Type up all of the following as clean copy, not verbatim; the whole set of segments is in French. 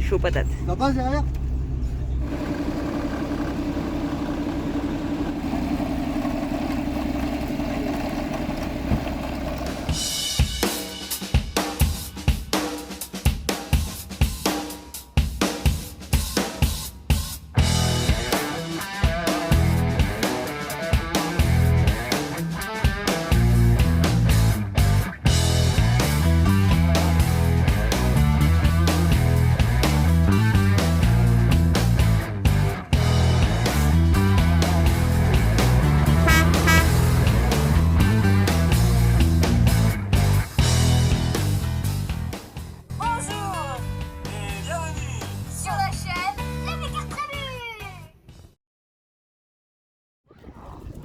chaud patate. La base derrière.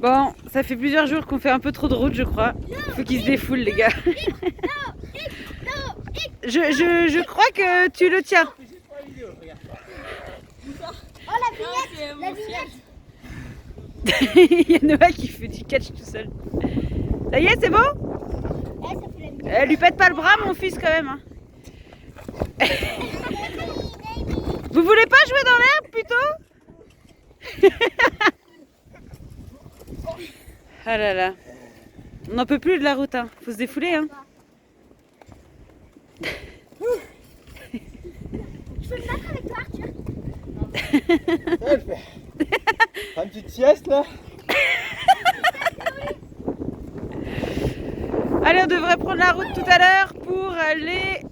Bon, ça fait plusieurs jours qu'on fait un peu trop de route, je crois. Il faut qu'ils se défoulent, les gars. Je crois que tu le tiens. Oh la vignette, la vignette. Il y a Noah qui fait du catch tout seul. Ça y est, c'est bon? Ça fait la vignette. Lui pète pas le bras, mon fils, quand même. Hein. Vous voulez pas jouer dans l'herbe, plutôt? Ah là là. On n'en peut plus de la route, hein. Faut se défouler, hein. Je peux me battre avec toi, Arthur? Elle fait une petite sieste là. Allez, on devrait prendre la route tout à l'heure pour aller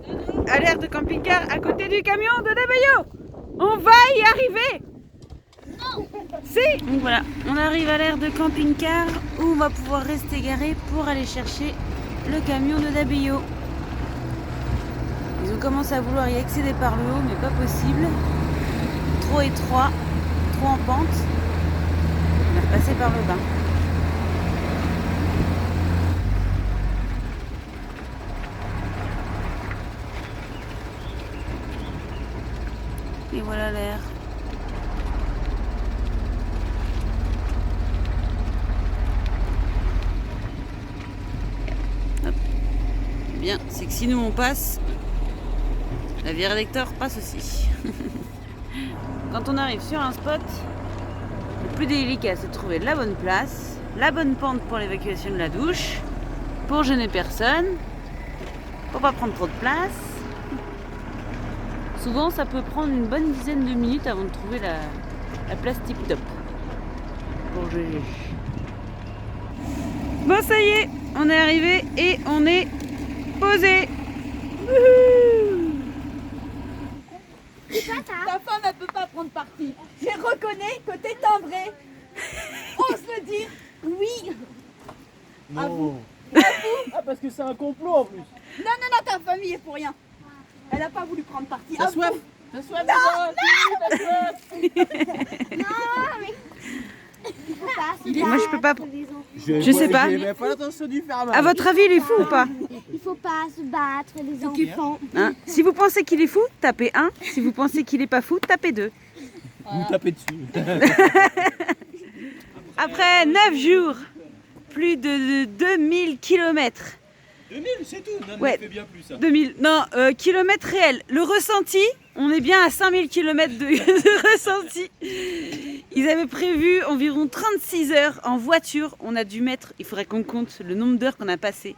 à l'aire de camping-car à côté du camion de Dabayo. On va y arriver. Si. Donc voilà, on arrive à l'aire de camping-car où on va pouvoir rester garé pour aller chercher le camion de Dabayo. Ils ont commencé à vouloir y accéder par le haut, mais pas possible. Trop étroit, trop en pente. On va repasser par le bas. Et voilà l'air. Hop. Bien, c'est que si nous on passe, la Via Lecteur passe aussi. Quand on arrive sur un spot, le plus délicat c'est de trouver la bonne place, la bonne pente pour l'évacuation de la douche, pour gêner personne, pour pas prendre trop de place. Souvent, ça peut prendre une bonne dizaine de minutes avant de trouver la place tip-top pour GG. Bon, ça y est, on est arrivé et on est posé. Ta femme, elle peut pas prendre parti. Je reconnais que t'es timbré. Ose le dire. Oui. À vous. Ah, parce que c'est un complot en plus. Non, non, non, ta famille est pour rien. Elle a pas voulu prendre parti. T'as À soif? vous. T'as soif? Non, Non, mais... Il faut pas se Moi, je peux pas. battre les enfants. Je sais pas. J'ai pas l'intention d'y faire mal. À votre avis, il est fou ou pas? Il faut pas se battre les enfants. Hein? Si vous pensez qu'il est fou, tapez 1. Si vous pensez qu'il est pas fou, tapez 2. Vous tapez dessus. Après 9 jours, plus de 2000 km. 2000, c'est tout. Non, Ouais. fait bien plus ça. 2000, non, kilomètres réels. Le ressenti, on est bien à 5000 km de ressenti. Ils avaient prévu environ 36 heures en voiture. On a dû mettre, il faudrait qu'on compte le nombre d'heures qu'on a passé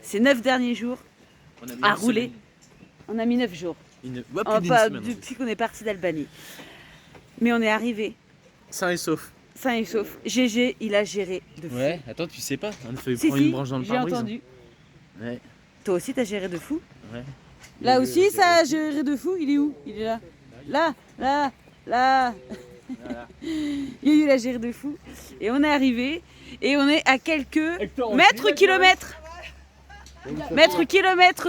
ces 9 derniers jours à rouler. On a mis 9 jours. Pas depuis qu'on est parti d'Albanie. Mais on est arrivé, Sain et sauf. sain et sauf. GG, il a géré de fou. Ouais, attends, tu sais pas. On a fait Si, prendre si, une branche dans le j'ai pare-brise. entendu. Ouais. Toi aussi, t'as géré de fou. Ouais. Là aussi, ça a géré de fou. Il est où? Il est là. Là. Voilà. Il y a eu la géré de fou. Et on est arrivé. Et on est à quelques mètres kilomètres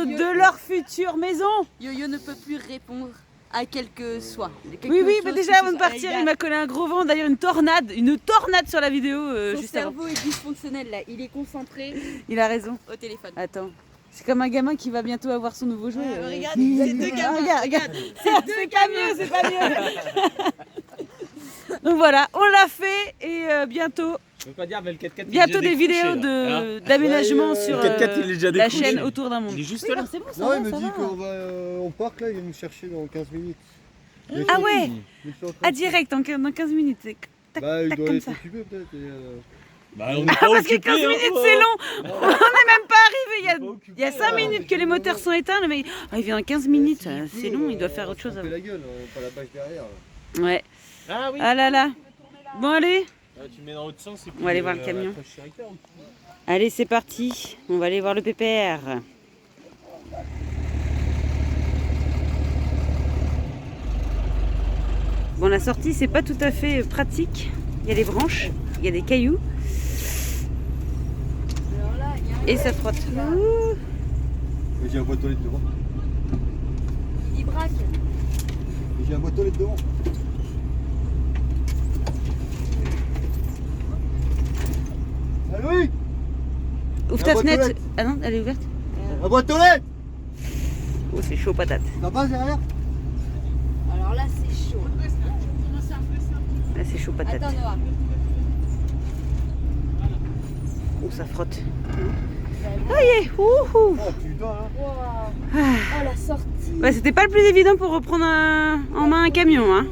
de leur future maison. Yo-Yo ne peut plus répondre à quel que soit. Oui, mais déjà avant de partir, il m'a collé un gros vent. D'ailleurs, une tornade sur la vidéo Son juste avant. cerveau est dysfonctionnel là. Il est concentré Il a raison. au téléphone. Attends. C'est comme un gamin qui va bientôt avoir son nouveau jouet. Regarde, c'est deux gamins. Regarde. C'est pas mieux, c'est pas mieux. Donc voilà, on l'a fait et bientôt Je veux pas dire, mais le 4x4 Bientôt des vidéos d'aménagement sur Le 4x4, il est déjà la découché. chaîne Autour d'un monde. Il est juste là. C'est bon, ça Non, va, il me ça dit va. qu'on va, on part là, il va nous chercher dans 15 minutes. Ah ouais. Ah direct, dans 15 minutes. Tac, Bah, il tac, doit comme être ça. occupé peut-être. Bah, on est Ah, pas parce que occupé, 15 hein, minutes quoi. c'est long. On n'est même pas arrivé. Pas occupé, Il y a 5 minutes que les moteurs sont éteints. Le mec, il vient dans 15 minutes. C'est long, il doit faire autre chose On avant. fait la gueule, pas la bâche derrière. Là. Ouais. Ah oui. Ah là là. Bon allez. Tu mets dans l'autre sens et puis. On va aller voir le camion. accroche directeur. Allez, c'est parti. On va aller voir le pépère. Bon, la sortie, c'est pas tout à fait pratique. Il y a des branches, il y a des cailloux. Alors là, il y a Et ça frotte. Ouh. Mais j'ai un boîte aux lettres devant. il braque. Mais j'ai un boîte aux lettres devant. Allô oui. Ouvre La ta boîte aux fenêtre. lettres. Ah non, elle est ouverte. La boîte aux lettres. Oh, c'est chaud patate. Ça passe derrière. Alors là, c'est chaud. Là, c'est chaud patate. Attends, Noah. Oh, ça frotte. Ah, y est. Ouhou. Oh putain là. Wow. Ah. Oh, la sortie. Ouais, c'était pas le plus évident pour reprendre en main un camion, hein.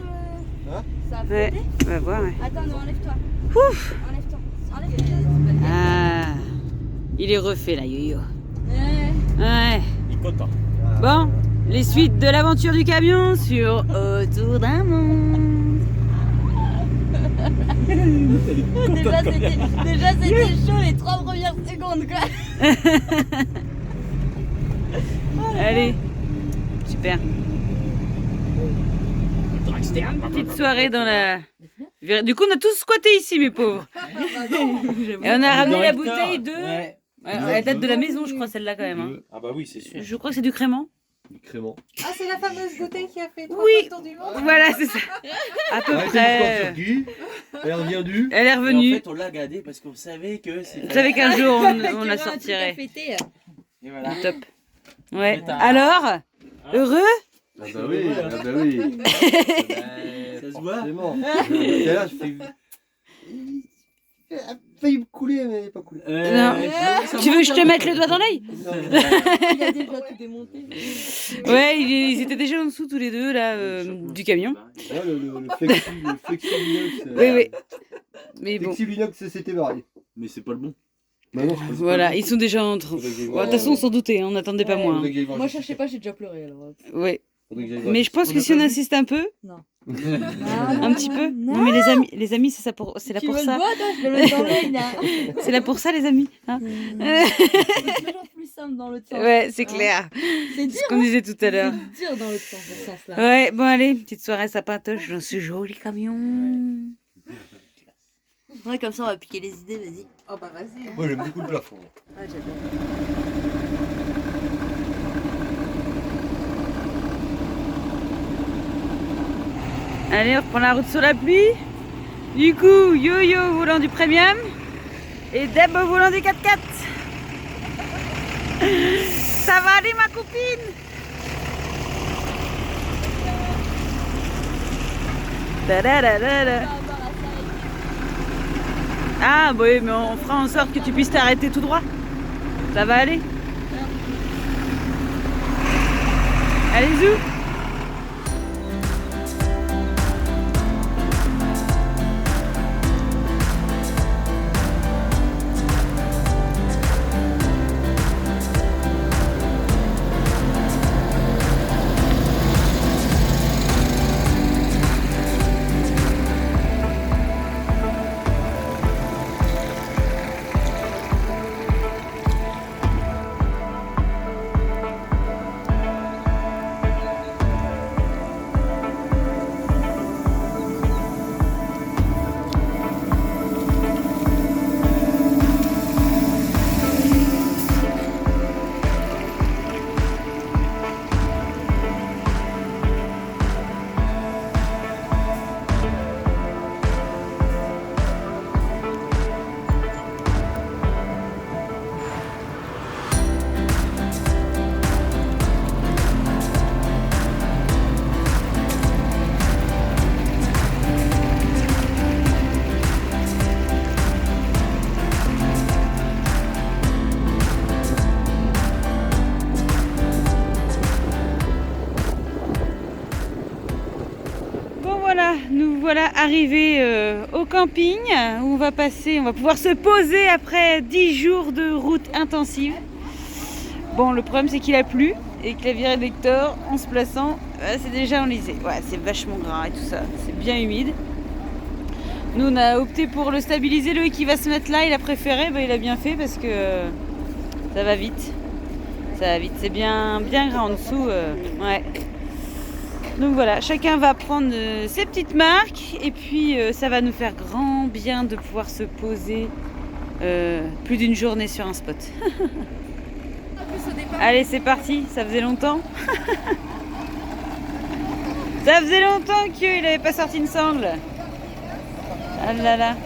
Ça a Ouais, flotté. on va voir, ouais. Attends, Noah, enlève-toi. Ouf. Enlève-toi. Enlève-toi. Ah, il est refait là, yo-yo. Ouais. Ouais. Il est content. Bon, les suites de l'aventure du camion sur Autour d'un monde. Déjà, c'était chaud les 3 premières secondes, quoi. Allez, super. Petite soirée dans la... Du coup, on a tous squatté ici, mes pauvres. Et on a ramené la bouteille de... Ouais. Elle date de la maison, je crois, celle-là, quand même. Hein. Ah bah oui, c'est sûr. Je crois que c'est du crément. Du crément. Ah, c'est la fameuse bouteille qui a fait 3 Oui. fois le tour du monde. Voilà, c'est ça. À peu Arrêtez de près. sur qui. Elle est revenue. Elle est Et en revenue. fait, on l'a gardé parce qu'on savait que c'était. Je savais qu'un jour, on la À sortirait. fêter. Et voilà. Top. Ouais. C'est un- Alors, heureux? Ah bah oui, ah bah oui. Ça se voit. Forcément. Et là, je fais. Elle a failli me couler, mais elle n'est pas coulée. Non. Tu veux que je te mette le doigt dans l'œil? Il a déjà tout démonté. Ouais, ils étaient déjà en dessous tous les deux là du camion. Ouais, le Flexi-Linox. Oui, oui. Mais bon, Flexi-Linox, c'était varié. Mais c'est pas le bon. Bah non, c'est pas voilà, ils sont déjà en train. Faudrait que j'aille De voir, toute façon, on s'en doutait, hein, on n'attendait pas moins. Faudrait que j'aille voir Moi, Jessica. cherchez pas, j'ai déjà pleuré alors. Ouais. Faudrait que j'aille voir Mais je pense que si on insiste un peu, un petit peu. Non, mais les amis, c'est ça pour, c'est là Tu pour veux le ça. doigt, toi? Je vais le mettre dans l'œil, là. C'est là pour ça, les amis. Hein. C'est toujours plus simple dans l'autre sens. Ouais, c'est clair. C'est C'est dur, ce qu'on disait tout à l'heure. c'est dur dans l'autre sens, dans ce sens-là. Ouais, bon allez, petite soirée sapintoche dans ce joli camion. Ouais, comme ça, on va piquer les idées, vas-y. Oh, bah vas-y. Moi, j'aime beaucoup le plafond. Ah, j'adore. Allez, on reprend la route sur la pluie. Du coup, Yo-Yo au volant du Premium et Deb au volant du 4x4. Ça va aller, ma copine? Da-da-da-da-da. Ah, bah oui, mais on fera en sorte que tu puisses t'arrêter tout droit. Ça va aller? Allez, zou! voilà arrivés au camping où on va pouvoir se poser après 10 jours de route intensive. Bon, le problème c'est qu'il a plu et que la virée d'Hector, en se plaçant, c'est déjà enlisé. Ouais, c'est vachement gras et tout ça, c'est bien humide. Nous on a opté pour le stabiliser, Loïc qui va se mettre là, il a préféré, il a bien fait parce que ça va vite. Ça va vite, c'est bien gras en dessous, ouais. Donc voilà, chacun va prendre ses petites marques et puis ça va nous faire grand bien de pouvoir se poser plus d'une journée sur un spot. Allez, c'est parti, ça faisait longtemps. Ça faisait longtemps qu'il n'avait pas sorti une sangle. Ah là là.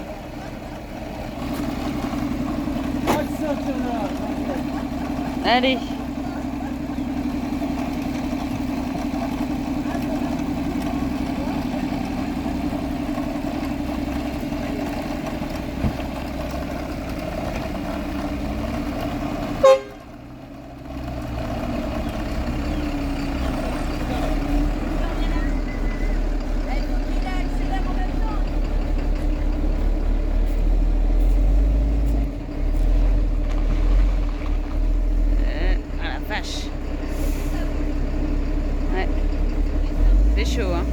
Allez. Ouais, c'est chaud, hein.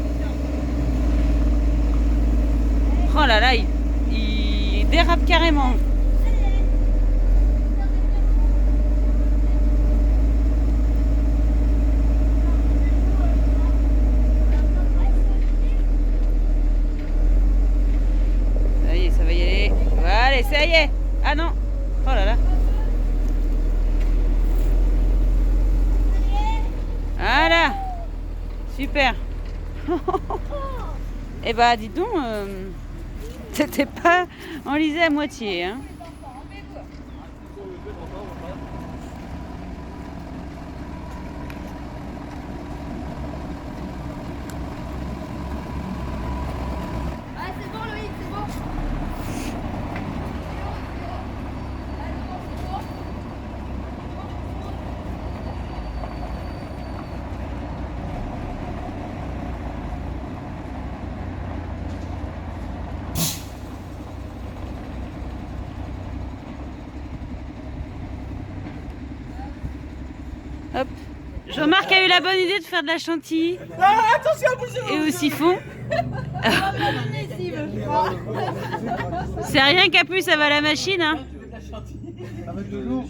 Oh là là, il dérape carrément. Ça y est, ça va y aller. Allez, ça y est. Ah non. Oh là là. Voilà, super. Eh bah dis donc, c'était pas enlisé à moitié, hein. Ah, c'est bon, Loïc, c'est bon. Hop. Jean-Marc a eu la bonne idée de faire de la chantilly. Et au siphon. C'est rien qu'à plus, ça va à la machine, hein. Avec de l'eau.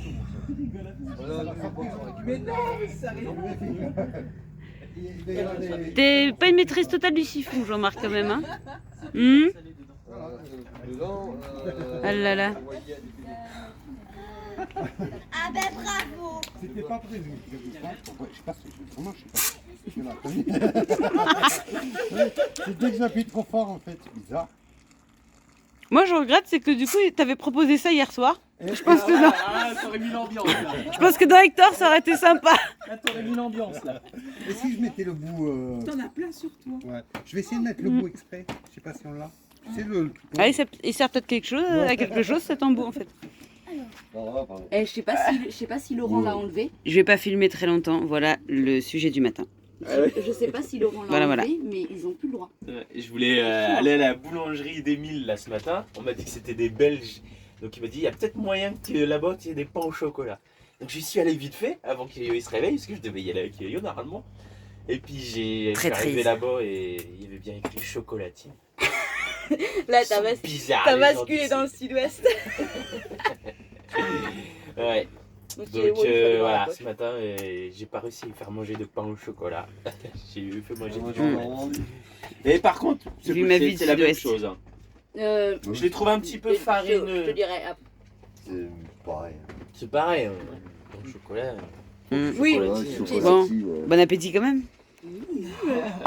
T'es pas une maîtrise totale du siphon, Jean-Marc, quand même, hein. Ah là là. Ah ben bravo. C'était pas prévu. Je sais pas, vraiment, je sais pas. C'est dès que j'appuie trop fort, en fait, c'est bizarre. Moi, je regrette, c'est que du coup, t'avais proposé ça hier soir. Je pense que dans... ça aurait mis l'ambiance là. Je pense que dans Hector, ça aurait été sympa. Là, t'aurais mis l'ambiance là. Et si je mettais le bout. T'en as plein sur toi. Ouais. Je vais essayer de mettre le bout exprès. Je sais pas si on l'a. C'est le. Ah, il sert peut-être à quelque chose, cet embout, en fait. Je sais pas si Laurent l'a enlevé. Je vais pas filmer très longtemps. Voilà le sujet du matin. Je sais pas si Laurent l'a enlevé, mais ils ont plus le droit. Je voulais aller à la boulangerie d'Émile là ce matin. On m'a dit que c'était des Belges. Donc il m'a dit il y a peut-être moyen que là-bas tu aies des pains au chocolat. Donc j'y suis allé vite fait avant qu'il se réveille parce que je devais y aller avec Yo normalement. Et puis je suis arrivé là-bas et il y avait bien écrit chocolatine. Là, t'as basculé dans le sud-ouest. Ouais. Donc voilà, ce matin, j'ai pas réussi à faire manger de pain au chocolat. J'ai fait manger du chocolat. Mais par contre, c'est la même chose. Hein. Je l'ai trouvé un petit peu farineux. Je te dirais. C'est pareil. C'est pareil, pain au chocolat. Oui, Bon, bon appétit quand même.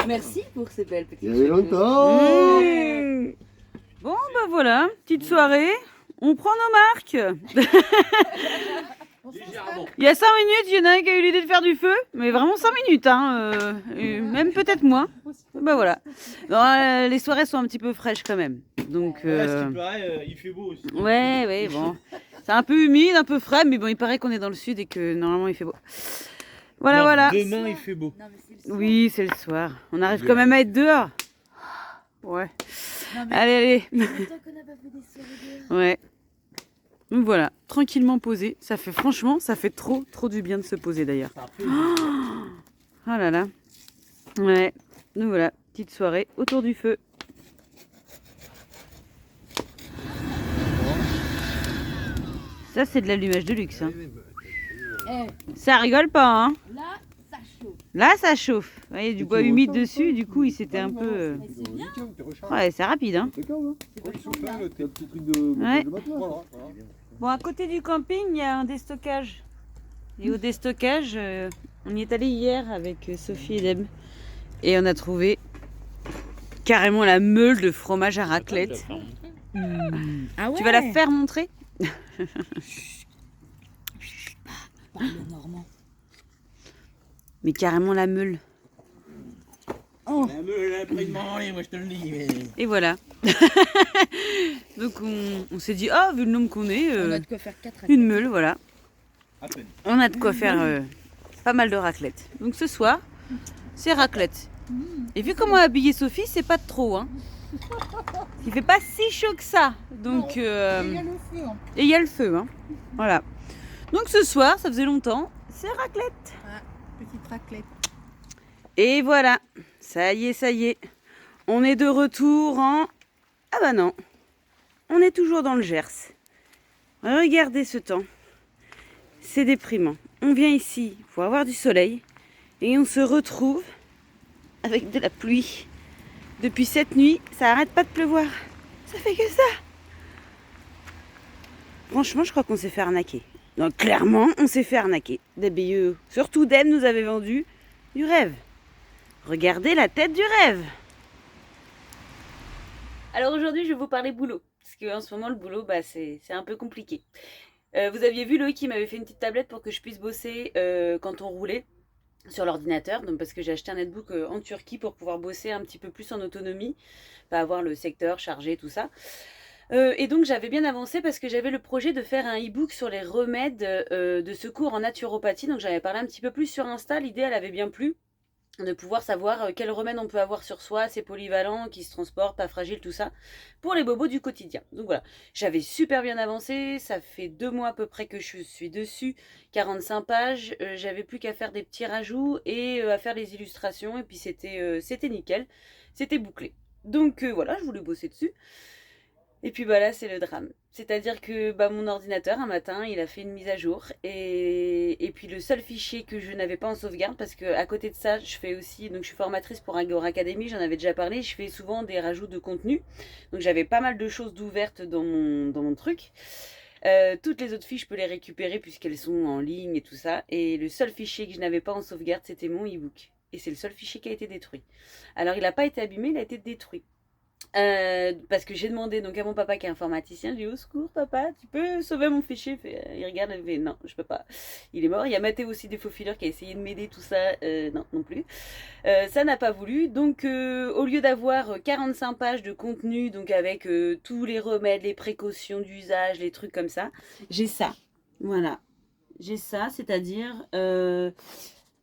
merci pour ces belles petites Il y avait longtemps. Bon, bah voilà, petite soirée. On prend nos marques. Il y a 5 minutes, il y en a un qui a eu l'idée de faire du feu, mais vraiment 5 minutes, hein, même peut-être moins. Bah voilà. Non, les soirées sont un petit peu fraîches quand même. Donc, Ce qui paraît, il fait beau aussi. ouais, bon. C'est un peu humide, un peu frais, mais bon, il paraît qu'on est dans le sud et que normalement il fait beau. Voilà. Demain, il fait beau. Oui, c'est le soir. On arrive quand même à être dehors. Ouais. Non, mais Allez. Tant qu'on n'a pas fait des sourires. Ouais. Donc voilà, tranquillement posé. Ça fait franchement, ça fait trop du bien de se poser d'ailleurs. Oh là là. Ouais. Donc voilà, petite soirée autour du feu. Ça c'est de l'allumage de luxe. Hein. eh, Ça rigole pas, hein. là, ça chauffe. Là ça chauffe. Vous voyez, du bois humide dessus, du coup il s'était un peu... Mais c'est bien. Ouais, c'est rapide, hein. C'est vachement bien. T'as un petit truc de Ouais. matelas. Voilà. Bon, à côté du camping, il y a un déstockage. Et au déstockage, on y est allé hier avec Sophie et Deb. Et on a trouvé carrément la meule de fromage à raclette. Ah ouais. Tu vas la faire montrer? Parle le normand. Mais carrément la meule. Oh. La meule, elle a pris de manger, moi je te le dis. Mais... Et voilà. Donc on s'est dit, ah, vu le nombre qu'on est, On a de quoi faire 4 une meule, voilà. À peine. On a de quoi faire pas mal de raclette. Donc ce soir, c'est raclette. Et vu comment a habillé Sophie, c'est pas de trop, hein. Il fait pas si chaud que ça. Donc, Il y a le feu. Hein. et il y a le feu, hein. Voilà. Donc ce soir, ça faisait longtemps, c'est raclette. Petite raclette. Et voilà, ça y est. On est de retour en... Ah bah non, on est toujours dans le Gers. Regardez ce temps. C'est déprimant. On vient ici pour avoir du soleil et on se retrouve avec de la pluie. Depuis cette nuit, ça arrête pas de pleuvoir. Ça fait que ça. Franchement, je crois qu'on s'est fait arnaquer. Donc clairement, on s'est fait arnaquer. DBE, surtout Deb nous avait vendu du rêve. Regardez la tête du rêve. Alors aujourd'hui, je vais vous parler boulot. Parce qu'en ce moment, le boulot, bah, c'est un peu compliqué. Vous aviez vu Loïc qui m'avait fait une petite tablette pour que je puisse bosser quand on roulait sur l'ordinateur. Donc parce que j'ai acheté un netbook en Turquie pour pouvoir bosser un petit peu plus en autonomie. Pas avoir le secteur chargé, tout ça. Et donc j'avais bien avancé parce que j'avais le projet de faire un e-book sur les remèdes de secours en naturopathie. Donc j'avais parlé un petit peu plus sur Insta. L'idée, elle avait bien plu. De pouvoir savoir quel remède on peut avoir sur soi, c'est polyvalent, qui se transporte, pas fragile, tout ça, pour les bobos du quotidien. Donc voilà, j'avais super bien avancé, ça fait 2 mois à peu près que je suis dessus, 45 pages, j'avais plus qu'à faire des petits rajouts et à faire les illustrations, et puis c'était nickel, c'était bouclé. Donc voilà, je voulais bosser dessus. Et puis bah là c'est le drame. C'est-à-dire que bah, mon ordinateur un matin il a fait une mise à jour et puis le seul fichier que je n'avais pas en sauvegarde parce que à côté de ça je fais aussi, donc je suis formatrice pour Agora Academy, j'en avais déjà parlé, je fais souvent des rajouts de contenu. Donc j'avais pas mal de choses d'ouvertes dans mon truc. Toutes les autres fiches je peux les récupérer puisqu'elles sont en ligne et tout ça. Et le seul fichier que je n'avais pas en sauvegarde c'était mon e-book. Et c'est le seul fichier qui a été détruit. Alors il n'a pas été abîmé, il a été détruit. Parce que j'ai demandé donc à mon papa qui est informaticien, j'ai dit au secours papa, tu peux sauver mon fichier? Il regarde, il fait non, je peux pas, il est mort. Il y a Mathéo aussi des faux fileurs qui a essayé de m'aider, tout ça, non plus. Ça n'a pas voulu, donc au lieu d'avoir 45 pages de contenu, donc avec tous les remèdes, les précautions d'usage, les trucs comme ça, j'ai ça, voilà, j'ai ça, c'est-à-dire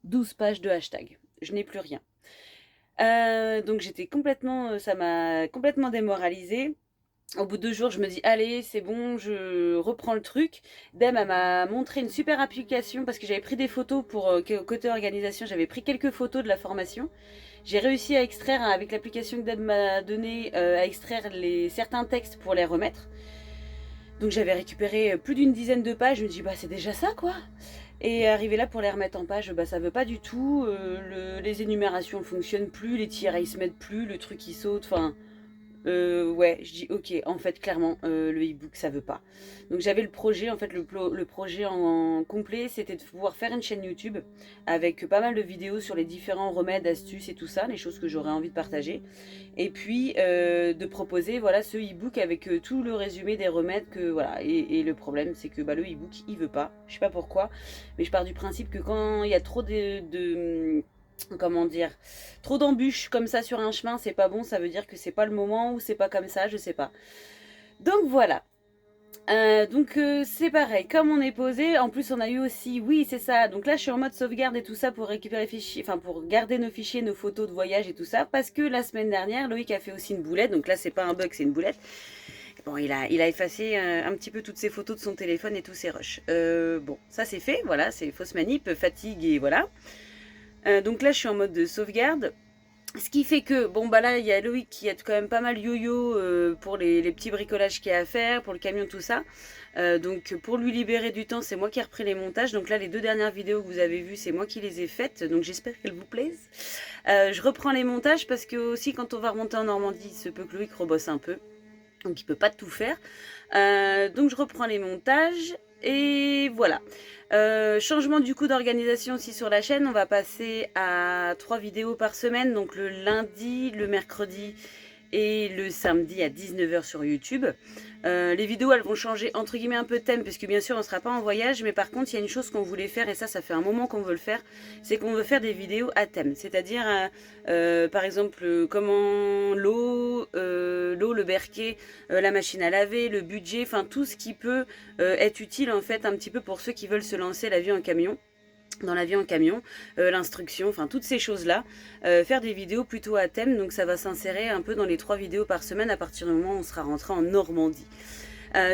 12 pages de hashtag, je n'ai plus rien. Donc j'étais complètement, ça m'a complètement démoralisée. Au bout de 2 jours, je me dis allez, c'est bon, je reprends le truc. Deb m'a montré une super application parce que j'avais pris des photos pour côté organisation, j'avais pris quelques photos de la formation. J'ai réussi à extraire avec l'application que Deb m'a donnée, à extraire certains textes pour les remettre. Donc j'avais récupéré plus d'une dizaine de pages. Je me dis bah c'est déjà ça quoi. Et arrivé là pour les remettre en page, bah ça veut pas du tout, les énumérations fonctionnent plus, les tirets ils se mettent plus, le truc il saute, enfin ouais, je dis ok, en fait clairement le e-book ça veut pas. Donc j'avais le projet, en fait le projet en complet, c'était de pouvoir faire une chaîne YouTube avec pas mal de vidéos sur les différents remèdes, astuces et tout ça, les choses que j'aurais envie de partager. Et puis de proposer voilà ce e-book avec tout le résumé des remèdes que voilà. Et le problème c'est que bah, le e-book il veut pas, je sais pas pourquoi, mais je pars du principe que quand il y a trop comment dire, trop d'embûches comme ça sur un chemin, c'est pas bon, ça veut dire que c'est pas le moment ou c'est pas comme ça, je sais pas. Donc voilà. Donc c'est pareil, comme on est posé, en plus on a eu aussi, oui c'est ça, donc là je suis en mode sauvegarde et tout ça pour récupérer les fichiers, enfin pour garder nos fichiers, nos photos de voyage et tout ça, parce que la semaine dernière Loïc a fait aussi une boulette, donc là c'est pas un bug, c'est une boulette. Bon, il a effacé un petit peu toutes ses photos de son téléphone et tous ses rushs. Bon, ça c'est fait, voilà, c'est fausse manip, fatigue et voilà. Donc là je suis en mode de sauvegarde. Ce qui fait que, bon bah là il y a Loïc qui a quand même pas mal yo-yo pour les petits bricolages qu'il y a à faire, pour le camion, tout ça. Donc pour lui libérer du temps, c'est moi qui ai repris les montages. Donc là les 2 dernières vidéos que vous avez vues, c'est moi qui les ai faites. Donc j'espère qu'elles vous plaisent. Je reprends les montages parce que aussi quand on va remonter en Normandie, il se peut que Loïc rebosse un peu. Donc il peut pas tout faire. Donc je reprends les montages et voilà. Changement du coup d'organisation aussi sur la chaîne, on va passer à 3 vidéos par semaine, donc le lundi, le mercredi et le samedi à 19 h sur YouTube. Les vidéos elles vont changer entre guillemets un peu de thème, parce que bien sûr on ne sera pas en voyage, mais par contre il y a une chose qu'on voulait faire, et ça fait un moment qu'on veut le faire, c'est qu'on veut faire des vidéos à thème, c'est-à-dire par exemple comment l'eau, le berquet, la machine à laver, le budget, enfin tout ce qui peut être utile en fait un petit peu pour ceux qui veulent se lancer la vie en camion. Dans la vie en camion, l'instruction, enfin toutes ces choses-là, faire des vidéos plutôt à thème, donc ça va s'insérer un peu dans les 3 vidéos par semaine à partir du moment où on sera rentré en Normandie.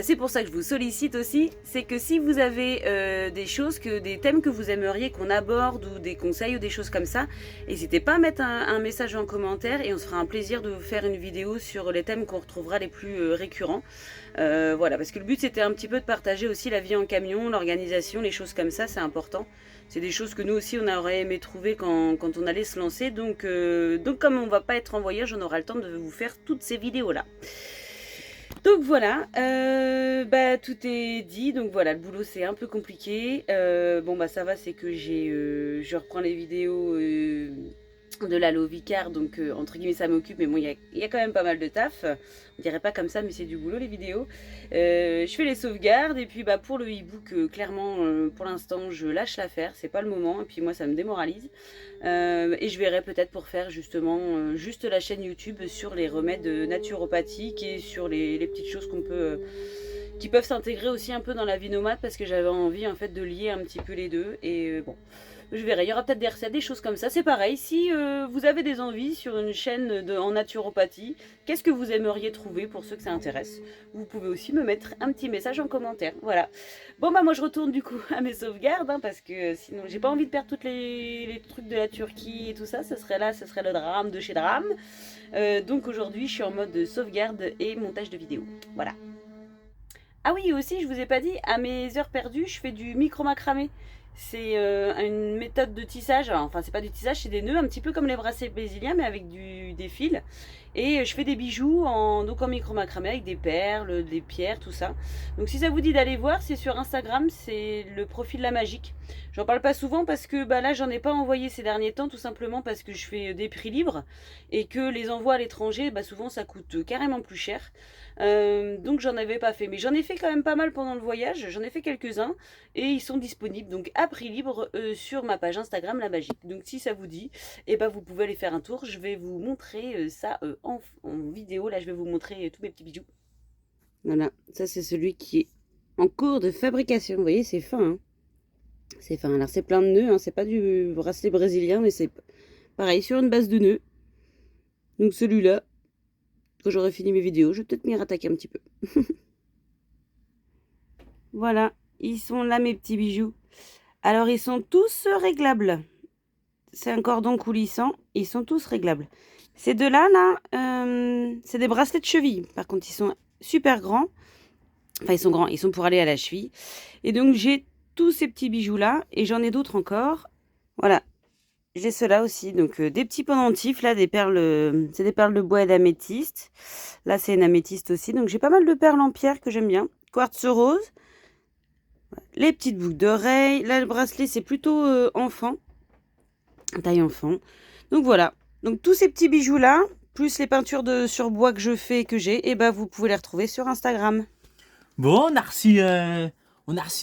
C'est pour ça que je vous sollicite aussi, c'est que si vous avez des choses, des thèmes que vous aimeriez qu'on aborde, ou des conseils ou des choses comme ça, n'hésitez pas à mettre un message en commentaire et on se fera un plaisir de vous faire une vidéo sur les thèmes qu'on retrouvera les plus récurrents. Voilà, parce que le but c'était un petit peu de partager aussi la vie en camion, l'organisation, les choses comme ça, c'est important. C'est des choses que nous aussi on aurait aimé trouver quand on allait se lancer. Donc comme on va pas être en voyage, on aura le temps de vous faire toutes ces vidéos là. Donc voilà, tout est dit. Donc voilà, le boulot c'est un peu compliqué. Bon bah ça va, c'est que je reprends les vidéos de la Lovicar, donc entre guillemets ça m'occupe, mais bon il y a quand même pas mal de taf. On dirait pas comme ça, mais c'est du boulot les vidéos. Je fais les sauvegardes, et puis pour le e-book, clairement pour l'instant je lâche l'affaire, c'est pas le moment, et puis moi ça me démoralise. Et je verrai peut-être pour faire justement juste la chaîne YouTube sur les remèdes naturopathiques et sur les petites choses qui peuvent s'intégrer aussi un peu dans la vie nomade, parce que j'avais envie en fait de lier un petit peu les deux. Et bon, je verrai, il y aura peut-être des recettes, des choses comme ça. C'est pareil, si vous avez des envies sur une chaîne en naturopathie, qu'est-ce que vous aimeriez trouver pour ceux que ça intéresse, vous pouvez aussi me mettre un petit message en commentaire. Voilà. Bon bah moi je retourne du coup à mes sauvegardes, hein, parce que sinon j'ai pas envie de perdre tous les trucs de la Turquie et tout ça, ce serait le drame de chez drame. Donc aujourd'hui je suis en mode de sauvegarde et montage de vidéos. Voilà. Ah oui, aussi je vous ai pas dit, à mes heures perdues je fais du micro macramé. C'est une méthode de tissage, alors, enfin c'est pas du tissage, c'est des nœuds un petit peu comme les bracelets brésiliens, mais avec des fils. Et je fais des bijoux en micro macramé avec des perles, des pierres, tout ça. Donc si ça vous dit d'aller voir, c'est sur Instagram, c'est le profil La Magique. J'en parle pas souvent parce que là j'en ai pas envoyé ces derniers temps, tout simplement parce que je fais des prix libres et que les envois à l'étranger, souvent ça coûte carrément plus cher. Donc j'en avais pas fait, mais j'en ai fait quand même pas mal pendant le voyage, j'en ai fait quelques-uns et ils sont disponibles donc à prix libre sur ma page Instagram La Magique. Donc si ça vous dit, vous pouvez aller faire un tour. Je vais vous montrer ça en vidéo. Là je vais vous montrer tous mes petits bijoux. Voilà, ça c'est celui qui est en cours de fabrication. Vous voyez, c'est fin, hein. C'est fin. Alors c'est plein de nœuds, hein. C'est pas du bracelet brésilien, mais c'est pareil sur une base de nœuds. Donc celui-là, quand j'aurai fini mes vidéos, je vais peut-être m'y rattaquer un petit peu. Voilà, ils sont là mes petits bijoux. Alors ils sont tous réglables. C'est un cordon coulissant, ils sont tous réglables. Ces deux-là, c'est des bracelets de cheville. Par contre, ils sont super grands. Enfin, ils sont grands, ils sont pour aller à la cheville. Et donc, j'ai tous ces petits bijoux-là. Et j'en ai d'autres encore. Voilà. J'ai ceux-là aussi. Donc, des petits pendentifs, là, des perles. C'est des perles de bois et d'améthyste. Là, c'est une améthyste aussi. Donc, j'ai pas mal de perles en pierre que j'aime bien. Quartz rose. Les petites boucles d'oreilles. Là, le bracelet, c'est plutôt enfant. Taille enfant. Donc, voilà. Donc tous ces petits bijoux là, plus les peintures sur bois que je fais et que j'ai, vous pouvez les retrouver sur Instagram. Bon, on a reçu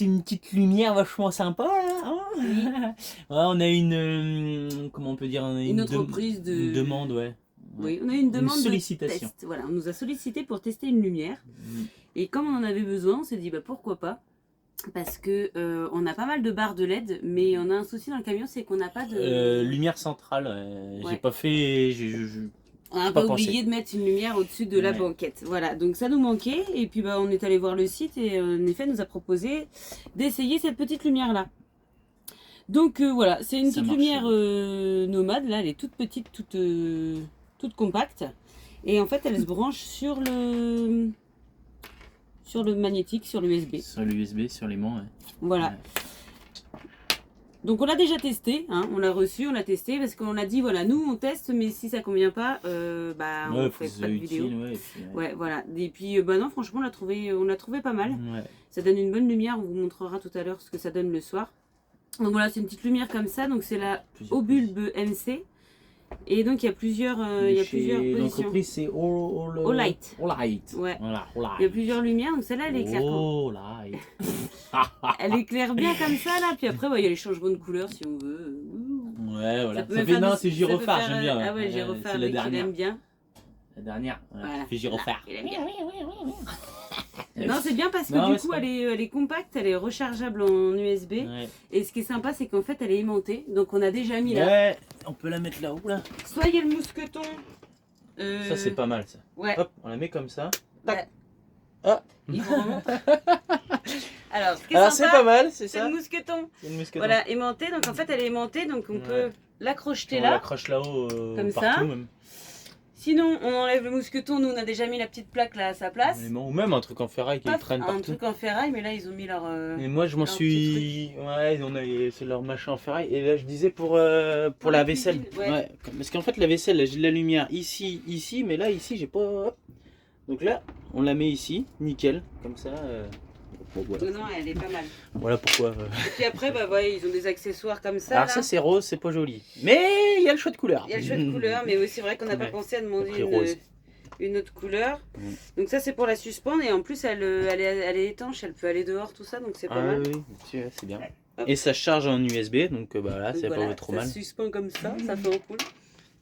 une petite lumière vachement sympa là. Hein, oui. Ouais, on a une comment on peut dire, une autre prise une demande, ouais. Oui, on a eu une demande sollicitation. de test. Voilà, on nous a sollicité pour tester une lumière. Et comme on en avait besoin, on s'est dit bah pourquoi pas. Parce que on a pas mal de barres de LED, mais on a un souci dans le camion, c'est qu'on n'a pas de Lumière centrale, j'ai Ouais. pas fait. On a pas pas pensé. oublié de mettre une lumière au-dessus de la Ouais. banquette. Voilà, donc ça nous manquait. Et puis bah, on est allé voir le site et en effet, nous a proposé d'essayer cette petite lumière-là. Donc voilà, c'est une Ça petite marche. lumière nomade. Là, elle est toute petite, toute compacte. Et en fait, elle se branche sur le magnétique, sur l'USB. Sur l'USB, sur l'aimant. Ouais. Voilà. Ouais. Donc on l'a déjà testé, hein, on l'a reçu, on l'a testé parce qu'on a dit voilà, nous on teste, mais si ça convient pas, bah on Ouais, fait faut que ce pas de soit vidéo. utile, ouais, et puis, Ouais, voilà. Et puis bah non, franchement, on l'a trouvé pas mal. Ouais. Ça donne une bonne lumière, on vous montrera tout à l'heure ce que ça donne le soir. Donc voilà, c'est une petite lumière comme ça, donc c'est la Plusieurs Obulbe MC. Et donc il y a plusieurs, plusieurs positions. L'entreprise, c'est Olight. Olight. Ouais. Voilà, Olight. Il y a plusieurs lumières, donc celle-là elle éclaire. Olight. Elle éclaire bien comme ça là, puis après bah, il y a les changements de couleur si on veut. Ouais, voilà. peut Ça même fait, faire non, du- c'est ça gyrophare, peut faire, j'aime bien. Ah ouais, gyrophare, c'est la mec, il dernière. aime bien. La dernière, ouais, Voilà. fait gyrophare. Il aime bien. Non, c'est bien parce que Non, du ouais, coup, c'est elle est compacte, elle est rechargeable en USB. Ouais. Et ce qui est sympa, c'est qu'en fait, elle est aimantée. Donc, on a déjà mis là. Ouais, on peut la mettre là-haut, là. Soit il y a le mousqueton. Ça, c'est pas mal, ça. Ouais. Hop, on la met comme ça. Ouais. Ah. Il vous remonte. Alors, ce qui est Alors, c'est sympa, pas mal, c'est c'est ça. le mousqueton. C'est une mousqueton. Voilà, aimantée. Donc, en fait, elle est aimantée. Donc, on Ouais. peut l'accrocher On là. l'accroche là-haut, Comme partout, ça. même. Sinon, on enlève le mousqueton. Nous, on a déjà mis la petite plaque là à sa place. Ou même un truc en ferraille qui Paf, traîne un partout. truc en ferraille, mais là, ils ont mis leur. Et moi, je m'en un suis. Ouais, c'est leur machin en ferraille. Et là, je disais pour la la vaisselle. cuisine, ouais. Parce qu'en fait, la vaisselle, là, j'ai de la lumière ici, mais là, ici, j'ai pas. Hop. Donc là, on la met ici, nickel, comme ça. Bon, voilà. Non, elle est pas mal. Voilà pourquoi. Et puis après, bah ouais, ils ont des accessoires comme ça. Alors, là. ça, c'est rose, c'est pas joli. Mais il y a le choix de couleur. Il y a le choix de couleur, mais oui, c'est vrai qu'on n'a pas Ouais. pensé à demander Après, rose. une autre couleur. Mm. Donc ça, c'est pour la suspendre. Et en plus, elle est étanche, elle peut aller dehors, tout ça, donc c'est pas Ah mal. oui, c'est bien. Hop. Et ça charge en USB, donc bah là, Donc c'est voilà, pas trop ça mal. se suspend comme ça, ça fait en cool.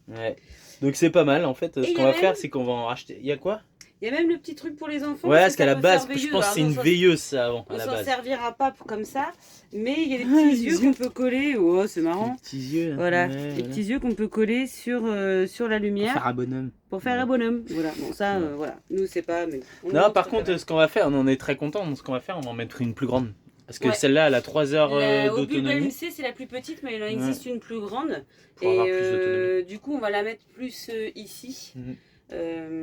Ouais. Donc c'est pas mal en fait. Et Ce y qu'on a va même- faire, c'est qu'on va en racheter. Il y a quoi? Il y a même le petit truc pour les enfants. Ouais, parce parce que qu'à ça la peut base, faire je veilleuse. pense que c'est Alors, une non, veilleuse ça avant, à on la s'en base. servira pas comme ça, mais il y a des Ah, petits les yeux yeux. qu'on peut coller. Oh, c'est marrant. Les petits yeux. Voilà, ouais, les voilà. petits yeux qu'on peut coller sur la lumière Faire un bonhomme. pour faire un bonhomme. Voilà, bon ça, Ouais. voilà, nous c'est pas. Mais on Non, montre par ça contre, quand même. ce qu'on va faire, on en est très content. Donc, ce qu'on va faire, on va en mettre une plus grande. Parce que Ouais. celle-là, elle a 3 heures La Obulbe d'autonomie. MC c'est la plus petite, mais il en existe une plus grande. Pour avoir Et plus d'autonomie. du coup, on va la mettre plus ici. Mhm.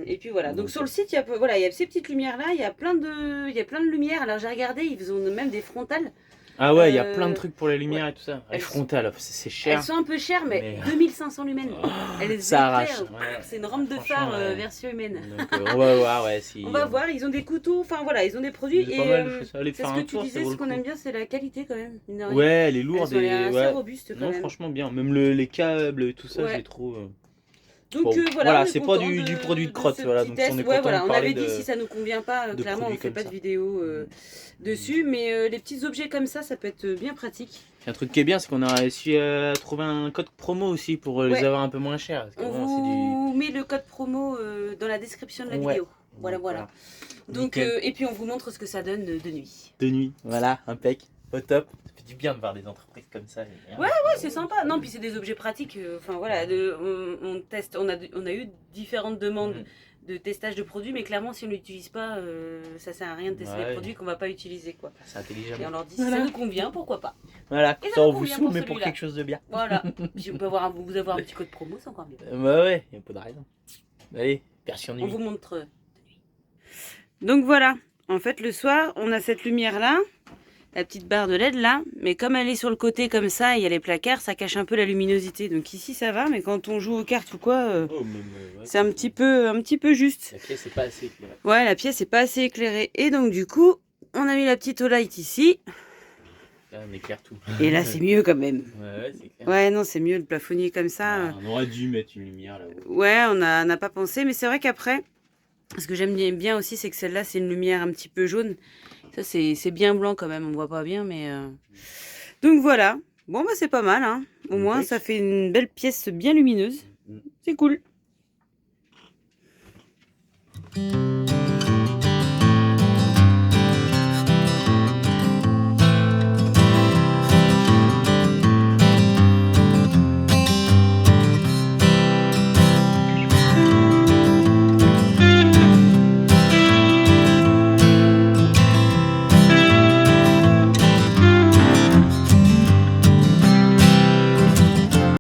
Et puis voilà. Donc Donc, sur le site, il y a ces petites lumières là. Il y a plein de lumières. Alors j'ai regardé, ils ont même des frontales. Ah ouais, il y a Euh, plein de trucs pour la lumière et tout ça. Les Elles frontales, c'est cher. Elles sont un peu chères, mais Mais- 2500 lumens. Elles Ça arrache. éclairent. Ouais. C'est une rampe de Franchement, phare ouais. version humaine. Donc, on va voir, ouais. Si... On va voir. Ils ont des couteaux. Enfin voilà, ils ont des produits. C'est Et pas mal, aller c'est faire ce un que tu tour, ça disais. vaut Ce le qu'on coup. aime bien, c'est la qualité quand même. mine de rien. Ouais, elle est Elles lourde sont et assez ouais. robustes quand Non, même. franchement bien. Même les câbles et tout ça, Ouais. je les trouve. Donc Bon, voilà, on est c'est pas content du produit de crotte, ce voilà, petit donc test. on est Ouais, content voilà, de on parler avait dit de- si ça nous convient pas, de clairement on produits fait comme pas ça. de vidéo dessus, mais les petits objets comme ça peut être bien pratique. Puis un truc qui est bien, c'est qu'on a réussi à trouver un code promo aussi pour les Ouais. avoir un peu moins cher. Parce que On vraiment, c'est vous met le code promo dans la description de la Ouais. vidéo. Voilà. Donc Nickel. et puis on vous montre ce que ça donne de nuit. de nuit. Voilà, impec, au top. Ça fait du bien de voir des entreprises comme ça. Ouais, c'est sympa. Non, puis c'est des objets pratiques. Enfin voilà, on teste. On a eu différentes demandes de testage de produits, mais clairement si on l'utilise pas, ça sert à rien de tester Ouais. des produits qu'on va pas utiliser quoi. C'est intelligent. Et on leur dit si Voilà. ça nous convient, pourquoi pas. Voilà, Et ça ça nous on vous convient saoule, pour mais pour celui-là. quelque chose de bien. Voilà. Puis on peut vous avoir un petit code promo, c'est encore mieux. Bah ouais, y a pas de raison. Allez, version On nuit. vous montre. Donc voilà. En fait, le soir, on a cette lumière là, la petite barre de LED là, mais comme elle est sur le côté comme ça, il y a les placards, ça cache un peu la luminosité. Donc ici ça va, mais quand on joue aux cartes ou quoi, Oh, même, ouais, c'est un petit peu juste. La pièce est pas assez éclairée. Ouais, la pièce est pas assez éclairée. Et donc du coup, on a mis la petite Olight ici. Là, on éclaire tout. Et là, c'est mieux quand même. Ouais, c'est clair. Ouais, non, c'est mieux le plafonnier comme ça. Ah, on aurait dû mettre une lumière là-haut. Ouais, on n'a pas pensé, mais c'est vrai qu'après, ce que j'aime bien aussi, c'est que celle-là, c'est une lumière un petit peu jaune. Ça, c'est bien blanc quand même, on voit pas bien, mais... Donc voilà. Bon, bah c'est pas mal, hein. Au moins, Impec. ça fait une belle pièce bien lumineuse. C'est cool. Ciao.